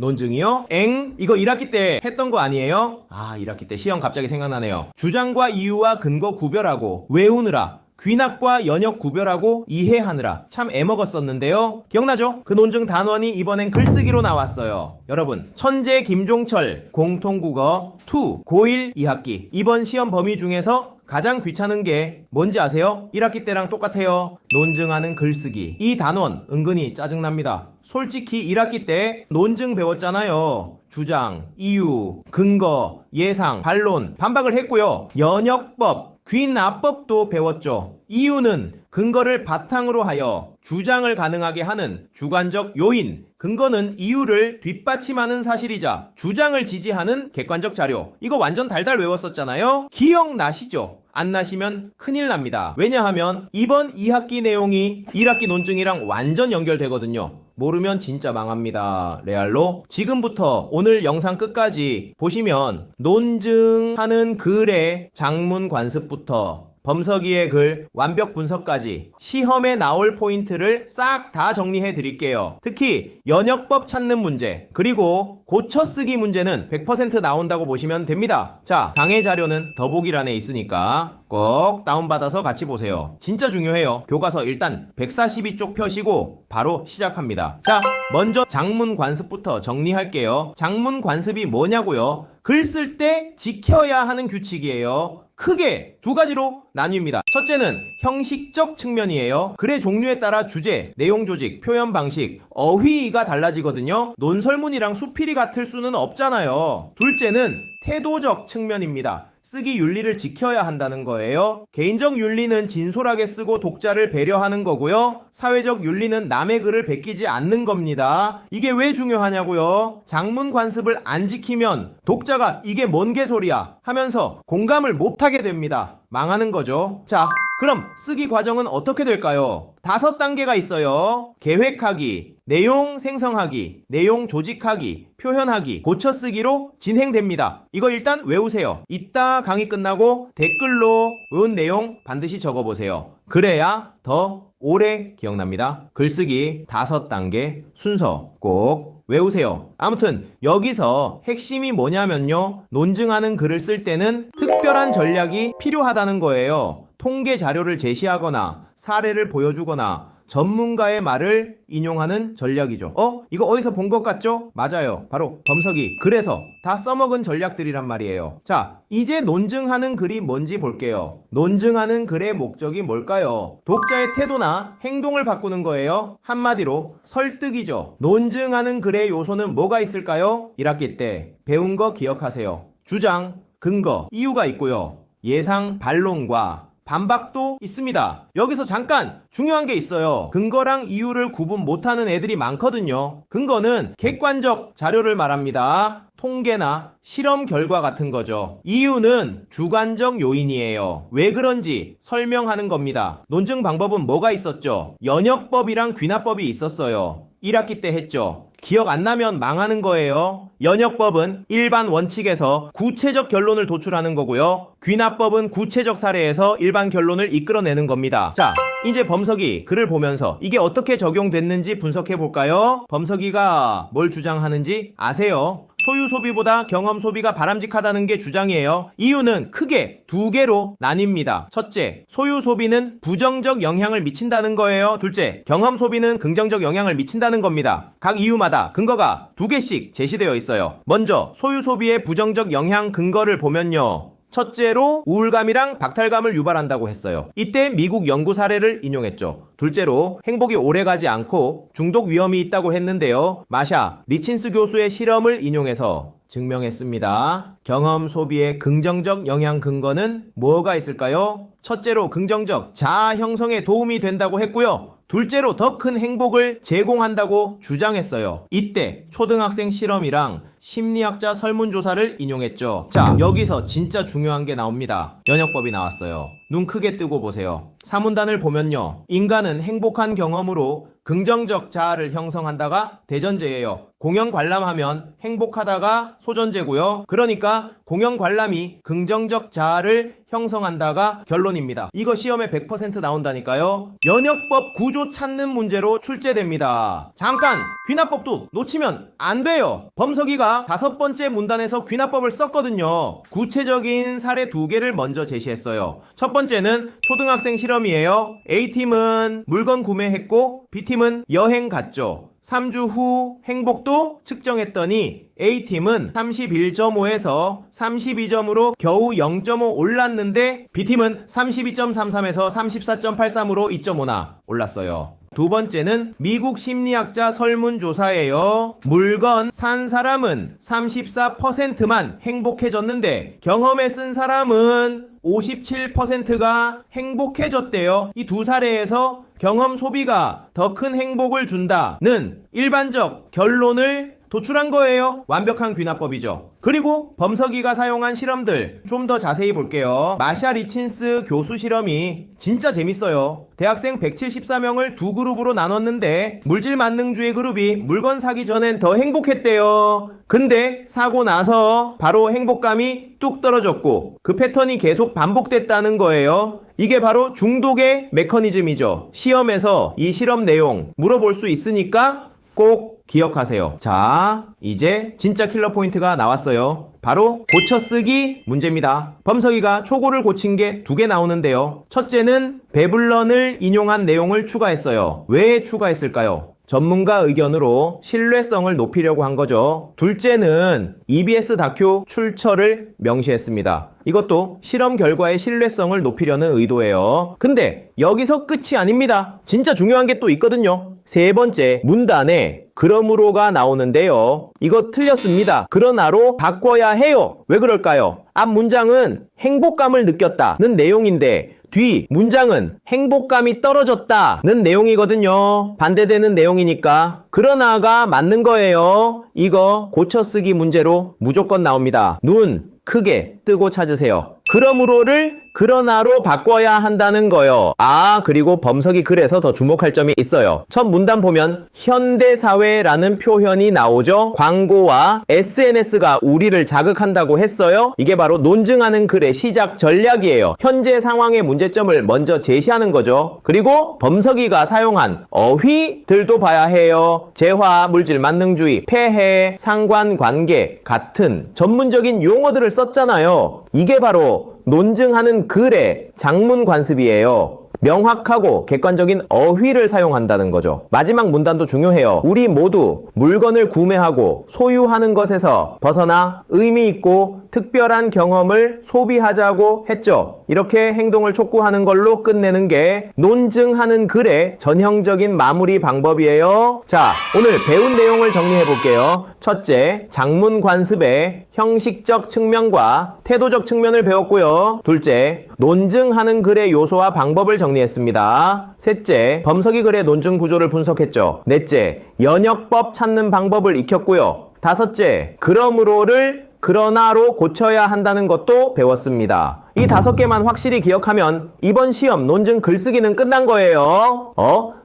논증이요? 엥? 이거 1학기 때 했던 거 아니에요? 1학기 때 시험 갑자기 생각나네요. 주장과 이유와 근거 구별하고 외우느라 귀납과 연역 구별하고 이해하느라 참 애먹었었는데요. 기억나죠? 그 논증 단원이 이번엔 글쓰기로 나왔어요. 여러분, 천재 김종철 공통국어 2 고1 2학기 이번 시험 범위 중에서 가장 귀찮은 게 뭔지 아세요? 1학기 때랑 똑같아요. 논증하는 글쓰기. 이 단원 은근히 짜증납니다. 솔직히 1학기 때 논증 배웠잖아요. 주장, 이유, 근거, 예상, 반론, 반박을 했고요. 연역법, 귀납법도 배웠죠. 이유는 근거를 바탕으로 하여 주장을 가능하게 하는 주관적 요인, 근거는 이유를 뒷받침하는 사실이자 주장을 지지하는 객관적 자료. 이거 완전 달달 외웠었잖아요. 기억나시죠? 안 나시면 큰일 납니다. 왜냐하면 이번 2학기 내용이 1학기 논증이랑 완전 연결되거든요. 모르면 진짜 망합니다. 레알로. 지금부터 오늘 영상 끝까지 보시면 논증하는 글의 장문 관습부터 범석이의 글 완벽 분석까지 시험에 나올 포인트를 싹 다 정리해 드릴게요. 특히 연역법 찾는 문제 그리고 고쳐쓰기 문제는 100% 나온다고 보시면 됩니다. 자, 강의 자료는 더보기란에 있으니까 꼭 다운받아서 같이 보세요. 진짜 중요해요. 교과서 일단 142쪽 펴시고 바로 시작합니다. 자, 먼저 장문 관습부터 정리할게요. 장문 관습이 뭐냐고요? 글 쓸 때 지켜야 하는 규칙이에요. 크게 두 가지로 나뉩니다. 첫째는 형식적 측면이에요. 글의 종류에 따라 주제, 내용 조직, 표현 방식, 어휘가 달라지거든요. 논설문이랑 수필이 같을 수는 없잖아요. 둘째는 태도적 측면입니다. 쓰기 윤리를 지켜야 한다는 거예요. 개인적 윤리는 진솔하게 쓰고 독자를 배려하는 거고요. 사회적 윤리는 남의 글을 베끼지 않는 겁니다. 이게 왜 중요하냐고요? 장문 관습을 안 지키면 독자가 이게 뭔 개소리야 하면서 공감을 못하게 됩니다. 망하는 거죠. 자, 그럼 쓰기 과정은 어떻게 될까요? 5단계가 있어요. 계획하기, 내용 생성하기, 내용 조직하기, 표현하기, 고쳐쓰기로 진행됩니다. 이거 일단 외우세요. 이따 강의 끝나고 댓글로 외운 내용 반드시 적어보세요. 그래야 더 오래 기억납니다. 글쓰기 5단계 순서 꼭 외우세요. 아무튼 여기서 핵심이 뭐냐면요. 논증하는 글을 쓸 때는 특별한 전략이 필요하다는 거예요. 통계 자료를 제시하거나 사례를 보여주거나 전문가의 말을 인용하는 전략이죠. 이거 어디서 본 것 같죠? 맞아요. 바로 범석이 그래서 다 써먹은 전략들이란 말이에요. 자, 이제 논증하는 글이 뭔지 볼게요. 논증하는 글의 목적이 뭘까요? 독자의 태도나 행동을 바꾸는 거예요. 한마디로 설득이죠. 논증하는 글의 요소는 뭐가 있을까요? 1학기 때 배운 거 기억하세요. 주장, 근거, 이유가 있고요. 예상, 반론과 반박도 있습니다. 여기서 잠깐 중요한 게 있어요. 근거랑 이유를 구분 못하는 애들이 많거든요. 근거는 객관적 자료를 말합니다. 통계나 실험 결과 같은 거죠. 이유는 주관적 요인이에요. 왜 그런지 설명하는 겁니다. 논증 방법은 뭐가 있었죠? 연역법이랑 귀납법이 있었어요. 1학기 때 했죠. 기억 안 나면 망하는 거예요. 연역법은 일반 원칙에서 구체적 결론을 도출하는 거고요. 귀납법은 구체적 사례에서 일반 결론을 이끌어내는 겁니다. 자, 이제 범석이 글을 보면서 이게 어떻게 적용됐는지 분석해 볼까요? 범석이가 뭘 주장하는지 아세요? 소유 소비보다 경험 소비가 바람직하다는 게 주장이에요. 이유는 크게 2개로 나뉩니다. 첫째, 소유 소비는 부정적 영향을 미친다는 거예요. 둘째, 경험 소비는 긍정적 영향을 미친다는 겁니다. 각 이유마다 근거가 2개씩 제시되어 있어요. 먼저 소유 소비의 부정적 영향 근거를 보면요. 첫째로 우울감이랑 박탈감을 유발한다고 했어요. 이때 미국 연구 사례를 인용했죠. 둘째로 행복이 오래가지 않고 중독 위험이 있다고 했는데요. 마샤 리친스 교수의 실험을 인용해서 증명했습니다. 경험 소비의 긍정적 영향 근거는 뭐가 있을까요? 첫째로 긍정적 자아 형성에 도움이 된다고 했고요. 둘째로 더 큰 행복을 제공한다고 주장했어요. 이때 초등학생 실험이랑 심리학자 설문조사를 인용했죠. 자, 여기서 진짜 중요한 게 나옵니다. 연역법이 나왔어요. 눈 크게 뜨고 보세요. 사문단을 보면요. 인간은 행복한 경험으로 긍정적 자아를 형성한다가 대전제예요. 공연 관람하면 행복하다가 소전제고요. 그러니까 공연 관람이 긍정적 자아를 형성한다가 결론입니다. 이거 시험에 100% 나온다니까요. 연역법 구조 찾는 문제로 출제됩니다. 잠깐! 귀납법도 놓치면 안 돼요. 범석이가 5번째 문단에서 귀납법을 썼거든요. 구체적인 사례 2개를 먼저 제시했어요. 첫 번째는 초등학생 실험이에요. A팀은 물건 구매했고 B팀은 여행 갔죠. 3주 후 행복도 측정했더니 A팀은 31.5에서 32점으로 겨우 0.5 올랐는데 B팀은 32.33에서 34.83으로 2.5나 올랐어요. 두 번째는 미국 심리학자 설문조사예요. 물건 산 사람은 34%만 행복해졌는데 경험에 쓴 사람은 57%가 행복해졌대요. 이 두 사례에서 경험 소비가 더 큰 행복을 준다는 일반적 결론을 도출한 거예요. 완벽한 귀납법이죠. 그리고 범석이가 사용한 실험들 좀 더 자세히 볼게요. 마샤 리친스 교수 실험이 진짜 재밌어요. 대학생 174명을 두 그룹으로 나눴는데 물질 만능주의 그룹이 물건 사기 전엔 더 행복했대요. 근데 사고 나서 바로 행복감이 뚝 떨어졌고 그 패턴이 계속 반복됐다는 거예요. 이게 바로 중독의 메커니즘이죠. 시험에서 이 실험 내용 물어볼 수 있으니까 꼭 기억하세요. 자, 이제 진짜 킬러 포인트가 나왔어요. 바로 고쳐쓰기 문제입니다. 범석이가 초고를 고친 게 2개 나오는데요. 첫째는 배블런을 인용한 내용을 추가했어요. 왜 추가했을까요? 전문가 의견으로 신뢰성을 높이려고 한 거죠. 둘째는 EBS 다큐 출처를 명시했습니다. 이것도 실험 결과의 신뢰성을 높이려는 의도예요. 근데 여기서 끝이 아닙니다. 진짜 중요한 게 또 있거든요. 세 번째 문단에 그러므로가 나오는데요. 이거 틀렸습니다. 그러나로 바꿔야 해요. 왜 그럴까요? 앞 문장은 행복감을 느꼈다는 내용인데 뒤 문장은 행복감이 떨어졌다는 내용이거든요. 반대되는 내용이니까 그러나가 맞는 거예요. 이거 고쳐쓰기 문제로 무조건 나옵니다. 눈 크게 뜨고 찾으세요. 그러므로를 그러나로 바꿔야 한다는 거요. 아, 그리고 범석이 글에서 더 주목할 점이 있어요. 첫 문단 보면 현대사회라는 표현이 나오죠. 광고와 SNS가 우리를 자극한다고 했어요. 이게 바로 논증하는 글의 시작 전략이에요. 현재 상황의 문제점을 먼저 제시하는 거죠. 그리고 범석이가 사용한 어휘들도 봐야 해요. 재화, 물질 만능주의, 폐해, 상관관계 같은 전문적인 용어들을 썼잖아요. 이게 바로 논증하는 글의 장문 관습이에요. 명확하고 객관적인 어휘를 사용한다는 거죠. 마지막 문단도 중요해요. 우리 모두 물건을 구매하고 소유하는 것에서 벗어나 의미 있고 특별한 경험을 소비하자고 했죠. 이렇게 행동을 촉구하는 걸로 끝내는 게 논증하는 글의 전형적인 마무리 방법이에요. 자, 오늘 배운 내용을 정리해 볼게요. 첫째, 장문 관습의 형식적 측면과 태도적 측면을 배웠고요. 둘째, 논증하는 글의 요소와 방법을 정리했습니다. 셋째, 범석이 글의 논증 구조를 분석했죠. 넷째, 연역법 찾는 방법을 익혔고요. 다섯째, 그러므로를 그러나로 고쳐야 한다는 것도 배웠습니다. 이 5개만 확실히 기억하면 이번 시험 논증 글쓰기는 끝난 거예요.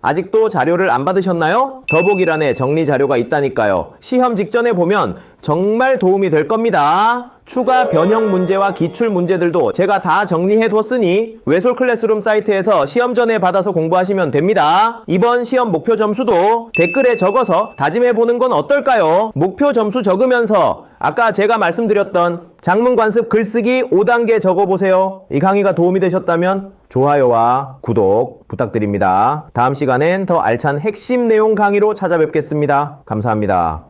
아직도 자료를 안 받으셨나요? 더보기란에 정리 자료가 있다니까요. 시험 직전에 보면 정말 도움이 될 겁니다. 추가 변형 문제와 기출 문제들도 제가 다 정리해 뒀으니 외솔 클래스룸 사이트에서 시험 전에 받아서 공부하시면 됩니다. 이번 시험 목표 점수도 댓글에 적어서 다짐해 보는 건 어떨까요? 목표 점수 적으면서 아까 제가 말씀드렸던 장문 관습 글쓰기 5단계 적어보세요. 이 강의가 도움이 되셨다면 좋아요와 구독 부탁드립니다. 다음 시간엔 더 알찬 핵심 내용 강의로 찾아뵙겠습니다. 감사합니다.